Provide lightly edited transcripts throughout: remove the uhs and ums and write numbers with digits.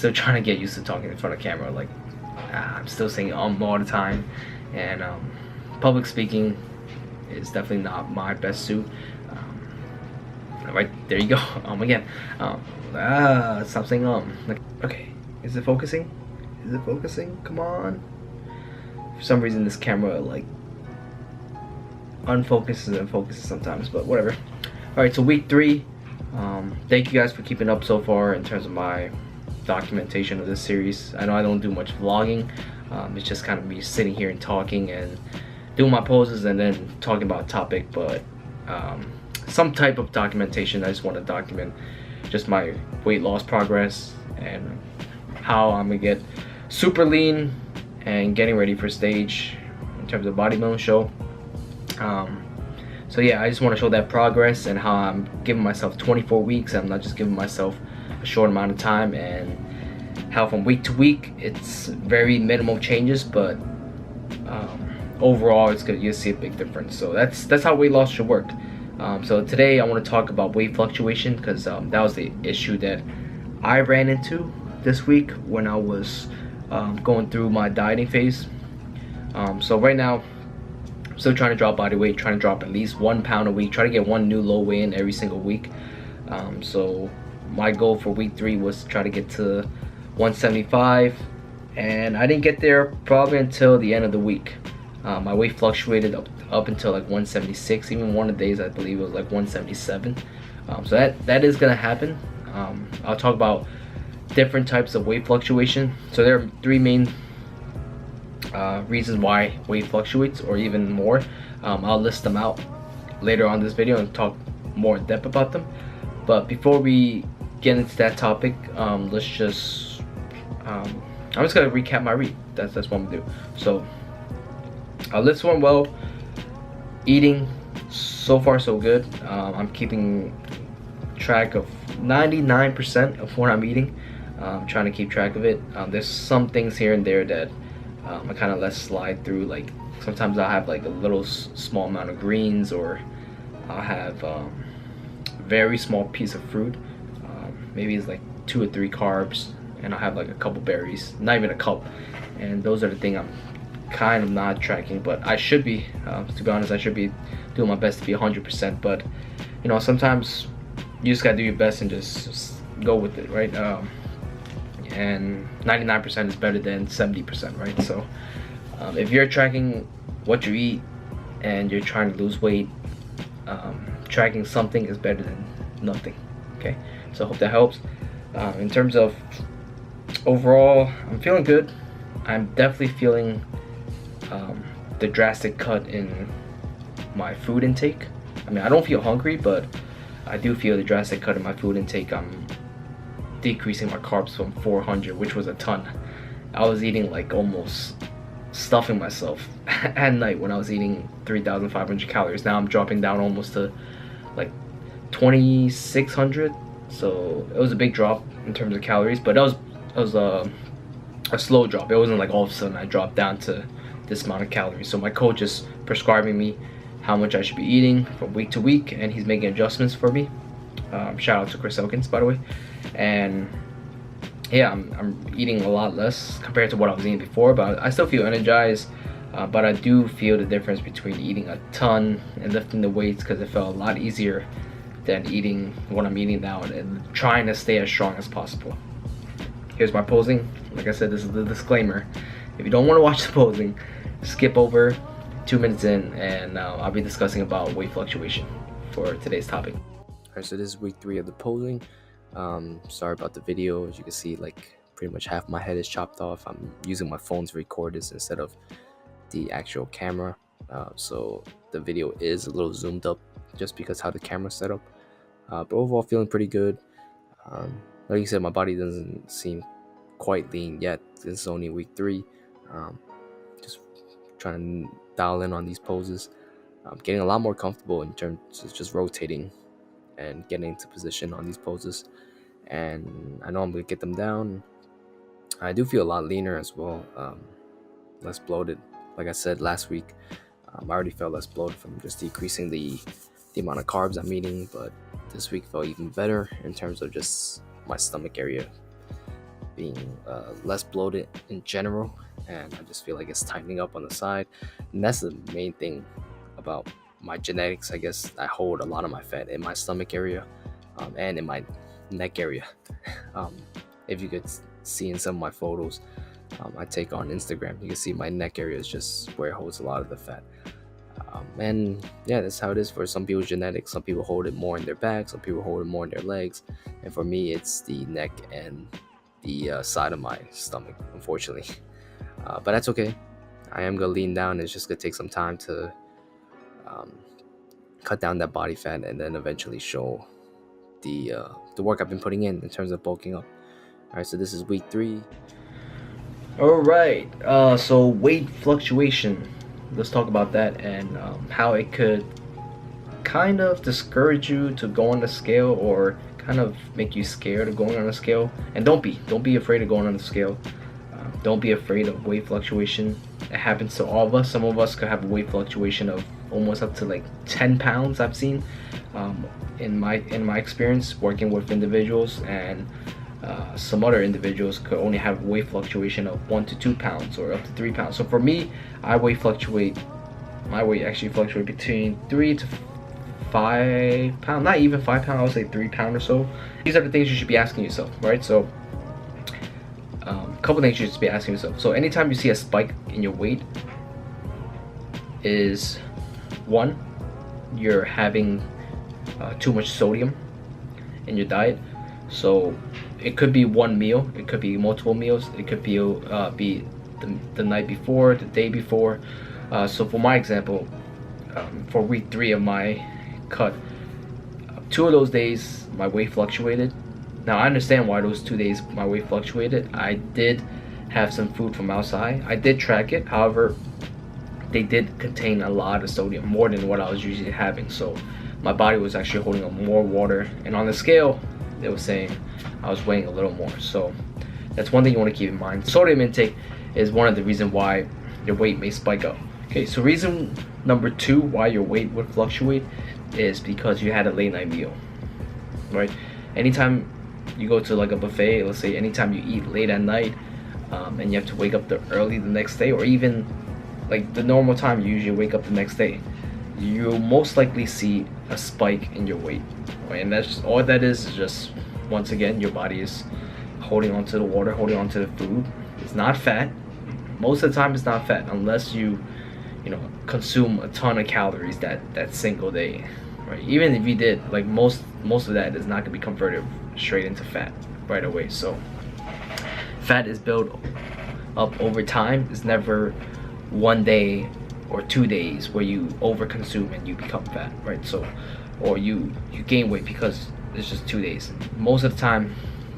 Still trying to get used to talking in front of camera. Like I'm still saying all the time, and public speaking is definitely not my best suit. Right there you go. Again. Stop saying like, okay, is it focusing? Is it focusing? Come on. For some reason this camera like unfocuses and focuses sometimes, but whatever. Alright, so week 3. Thank you guys for keeping up so far in terms of my documentation of this series. I know I don't do much vlogging. It's just kind of me sitting here and talking and doing my poses and then talking about a topic, but some type of documentation. I just want to document just my weight loss progress and how I'm gonna get super lean and getting ready for stage in terms of bodybuilding show. So yeah, I just want to show that progress and how I'm giving myself 24 weeks. I'm not just giving myself a short amount of time, and how from week to week it's very minimal changes, but overall it's good. You'll see a big difference. So that's how weight loss should work. So today I want to talk about weight fluctuation, because that was the issue that I ran into this week when I was going through my dieting phase. So right now I'm still trying to drop body weight, trying to drop at least 1 pound a week, try to get one new low weigh in every single week. So my goal for week 3 was to try to get to 175, and I didn't get there probably until the end of the week. My weight fluctuated up until like 176. Even one of the days I believe it was like 177. So that is gonna happen. I'll talk about different types of weight fluctuation. So there are 3 main reasons why weight fluctuates, or even more. I'll list them out later on this video and talk more in depth about them. But before we get into that topic, let's just I'm just gonna recap my read. That's what I'm gonna do. So this one, well, eating so far so good. I'm keeping track of 99% of what I'm eating. I'm trying to keep track of it. There's some things here and there that I kind of let slide through. Like sometimes I'll have like a little small amount of greens, or I'll have very small piece of fruit. Maybe it's like 2 or 3 carbs, and I'll have like a couple berries, not even a cup. And those are the things I'm kind of not tracking, but I should be. To be honest, I should be doing my best to be 100%. But you know, sometimes you just gotta do your best and just go with it, right? And 99% is better than 70%, right? So if you're tracking what you eat and you're trying to lose weight, tracking something is better than nothing. Okay, so I hope that helps. In terms of overall, I'm feeling good. I'm definitely feeling the drastic cut in my food intake. I mean, I don't feel hungry, but I do feel the drastic cut in my food intake. I'm decreasing my carbs from 400, which was a ton. I was eating like almost stuffing myself at night when I was eating 3,500 calories. Now I'm dropping down almost to like 2,600. So it was a big drop in terms of calories, but that was a slow drop. It wasn't like all of a sudden I dropped down to this amount of calories. So my coach is prescribing me how much I should be eating from week to week, and he's making adjustments for me. Shout out to Chris Elkins, by the way. And yeah, I'm eating a lot less compared to what I was eating before, but I still feel energized. But I do feel the difference between eating a ton and lifting the weights, because it felt a lot easier than eating what I'm eating now and trying to stay as strong as possible. Here's my posing. Like I said, this is the disclaimer. If you don't want to watch the posing, skip over 2 minutes in, and I'll be discussing about weight fluctuation for today's topic. Alright, so this is week 3 of the posing. Sorry about the video. As you can see, like pretty much half my head is chopped off. I'm using my phone to record this instead of the actual camera. So the video is a little zoomed up just because how the camera's set up. But overall feeling pretty good. Like you said, my body doesn't seem quite lean yet. This is only week 3. Just trying to dial in on these poses. I'm getting a lot more comfortable in terms of just rotating and getting into position on these poses. And I know I'm going to get them down. I do feel a lot leaner as well. Less bloated. Like I said last week, I already felt less bloated from just decreasing the amount of carbs I'm eating. But this week felt even better in terms of just my stomach area being less bloated in general, and I just feel like it's tightening up on the side. And that's the main thing about my genetics. I guess I hold a lot of my fat in my stomach area, and in my neck area. um, if you could see in some of my photos I take on Instagram, you can see my neck area is just where it holds a lot of the fat. And yeah, that's how it is for some people's genetics. Some people hold it more in their back, some people hold it more in their legs, and for me it's the neck and the side of my stomach, unfortunately. But that's okay. I am gonna lean down. It's just gonna take some time to um, cut down that body fat, and then eventually show the work I've been putting in terms of bulking up. All right, so this is week 3. All right. So weight fluctuation. Let's talk about that and how it could kind of discourage you to go on the scale, or kind of make you scared of going on the scale. And don't be afraid of going on the scale. Don't be afraid of weight fluctuation. It happens to all of us. Some of us could have a weight fluctuation of almost up to like 10 pounds. I've seen in my experience working with individuals, and some other individuals could only have weight fluctuation of 1 to 2 pounds or up to 3 pounds. So for me, my weight actually fluctuate between 3 to 5 pounds, not even 5 pounds, I would say 3 pounds or so. These are the things you should be asking yourself, right? So a couple things you should be asking yourself. So anytime you see a spike in your weight, is one, you're having too much sodium in your diet. So it could be one meal, it could be multiple meals, it could be the night before, the day before. So for my example, for week 3 of my cut, 2 of those days my weight fluctuated. Now I understand why those 2 days my weight fluctuated. I did have some food from outside. I did track it, however they did contain a lot of sodium, more than what I was usually having. So my body was actually holding on more water, and on the scale it was saying I was weighing a little more. So that's one thing you want to keep in mind. Sodium intake is one of the reasons why your weight may spike up. Okay, so reason number 2 why your weight would fluctuate is because you had a late night meal, right? Anytime you go to like a buffet, let's say anytime you eat late at night, and you have to wake up early the next day, or even like the normal time you usually wake up the next day, you'll most likely see a spike in your weight, right? And that's just, all that is just, once again, your body is holding onto the water, holding onto the food. It's not fat. Most of the time it's not fat, unless you consume a ton of calories that single day, right? Even if you did, like most of that is not going to be converted straight into fat right away. So fat is built up over time. It's never one day or 2 days where you overconsume and you become fat, right? So, or you gain weight because it's just 2 days. Most of the time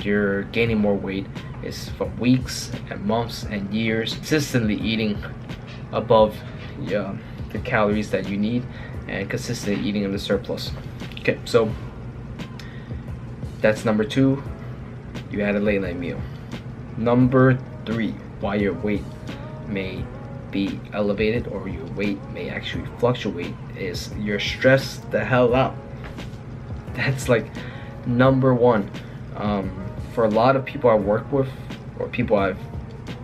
you're gaining more weight is from weeks and months and years consistently eating above the calories that you need, and consistently eating in the surplus. Okay, so that's number 2. You had a late night meal. Number 3, why your weight may be elevated or your weight may actually fluctuate, is you're stressed the hell out. That's like number 1. For a lot of people I work with, or people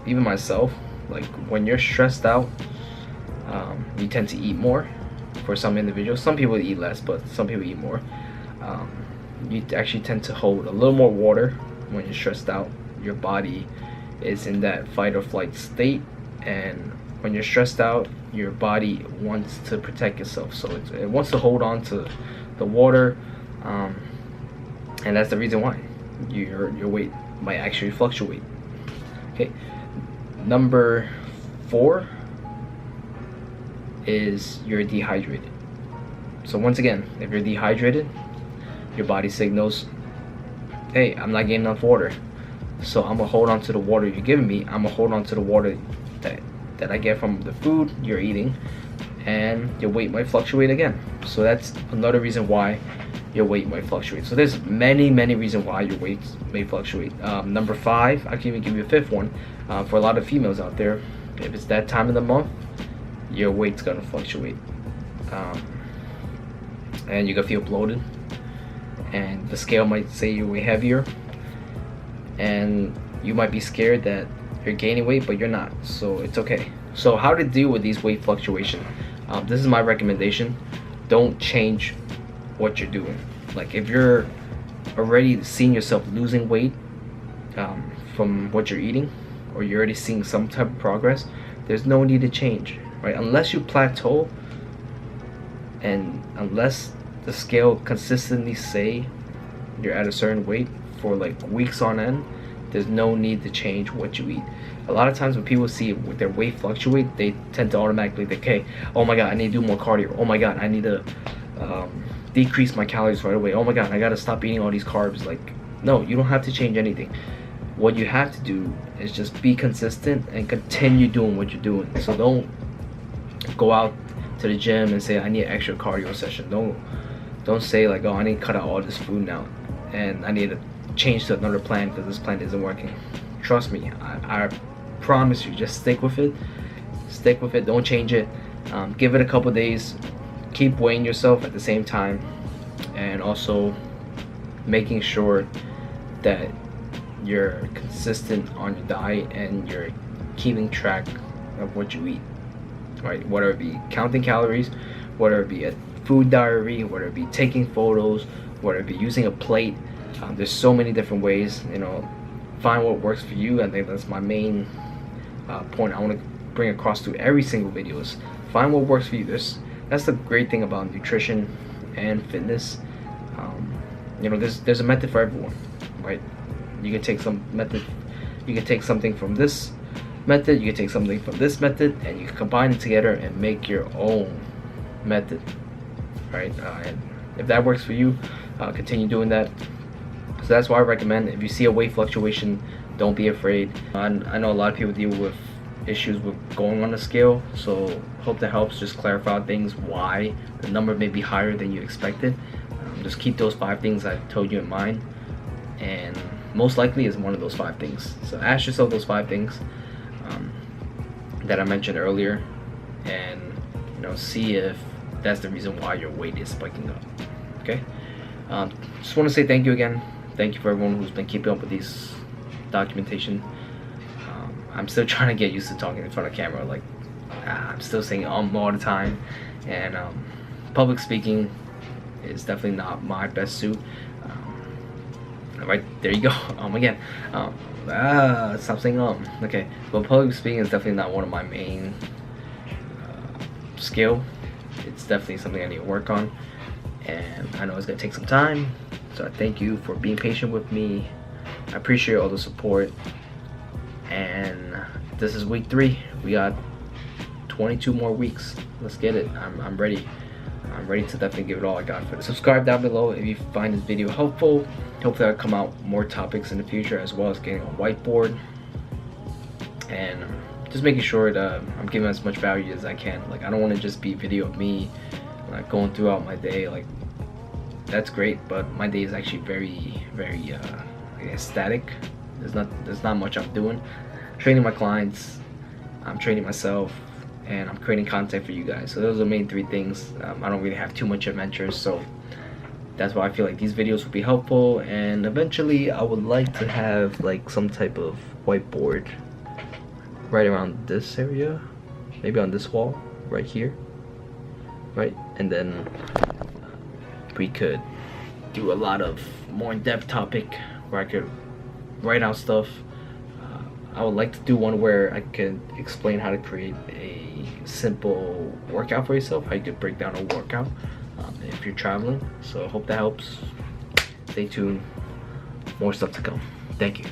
even myself, like when you're stressed out, you tend to eat more. For some individuals, some people eat less, but some people eat more. You actually tend to hold a little more water when you're stressed out. Your body is in that fight or flight state, and when you're stressed out, your body wants to protect itself, so it wants to hold on to the water, and that's the reason why your weight might actually fluctuate. Okay, number 4 is you're dehydrated. So once again, if you're dehydrated, your body signals, hey, I'm not getting enough water, so I'm gonna hold on to the water you're giving me. I'm gonna hold on to the water that I get from the food you're eating, and your weight might fluctuate again. So that's another reason why your weight might fluctuate. So there's many reasons why your weight may fluctuate. Number 5, I can even give you a 5th one. For a lot of females out there, if it's that time of the month, your weight's gonna fluctuate, and you're gonna feel bloated, and the scale might say you're way heavier, and You might be scared that you're gaining weight, but you're not, so it's okay. So how to deal with these weight fluctuation? This is my recommendation. Don't change what you're doing. Like if you're already seeing yourself losing weight from what you're eating, or you're already seeing some type of progress, there's no need to change, right? Unless you plateau, and unless the scale consistently say you're at a certain weight for like weeks on end, there's no need to change what you eat. A lot of times when people see their weight fluctuate, they tend to automatically think, hey, oh my god, I need to do more cardio. Oh my god, I need to decrease my calories right away. Oh my god, I gotta stop eating all these carbs. Like, no, you don't have to change anything. What you have to do is just be consistent and continue doing what you're doing. So don't go out to the gym and say I need an extra cardio session. Don't say like, oh, I need to cut out all this food now and I need to change to another plan because this plan isn't working. Trust me, I promise you, just stick with it. Stick with it, don't change it. Give it a couple days. Keep weighing yourself at the same time, and also making sure that you're consistent on your diet and you're keeping track of what you eat, right? Whether it be counting calories, whether it be a food diary, whether it be taking photos, whether it be using a plate. There's so many different ways, you know. Find what works for you. I think that's my main point I want to bring across to every single video, is find what works for you. That's the great thing about nutrition and fitness. You know, there's a method for everyone, right? You can take some method, you can take something from this method, you can take something from this method, and you can combine it together and make your own method, right? And if that works for you, continue doing that. So that's why I recommend, if you see a weight fluctuation, don't be afraid. I know a lot of people deal with issues with going on the scale, so hope that helps just clarify things, why the number may be higher than you expected. Just keep those 5 things I told you in mind, and most likely is one of those 5 things. So ask yourself those 5 things that I mentioned earlier, and you know, see if that's the reason why your weight is spiking up. Okay, just want to say thank you again. Thank you for everyone who's been keeping up with these documentation. I'm still trying to get used to talking in front of camera. Like, I'm still saying all the time, and public speaking is definitely not my best suit. Right there you go. Again, stop saying okay, but public speaking is definitely not one of my main skill. It's definitely something I need to work on, and I know it's gonna take some time. So I thank you for being patient with me. I appreciate all the support, and this is week 3. We got 22 more weeks. Let's get it. I'm ready. I'm ready to definitely give it all I got for it. Subscribe down below if you find this video helpful. Hopefully I'll come out more topics in the future, as well as getting a whiteboard, and just making sure that I'm giving as much value as I can. Like, I don't want to just be video of me like going throughout my day. Like, that's great, but my day is actually very I guess static. There's not much I'm doing. Training my clients, I'm training myself, and I'm creating content for you guys. So those are the main 3 things. I don't really have too much adventures, so that's why I feel like these videos will be helpful. And eventually I would like to have like some type of whiteboard right around this area, maybe on this wall right here, right? And then we could do a lot of more in-depth topic where I could write out stuff. I would like to do one where I could explain how to create a simple workout for yourself, how you could break down a workout if you're traveling. So I hope that helps. Stay tuned, more stuff to come. Thank you.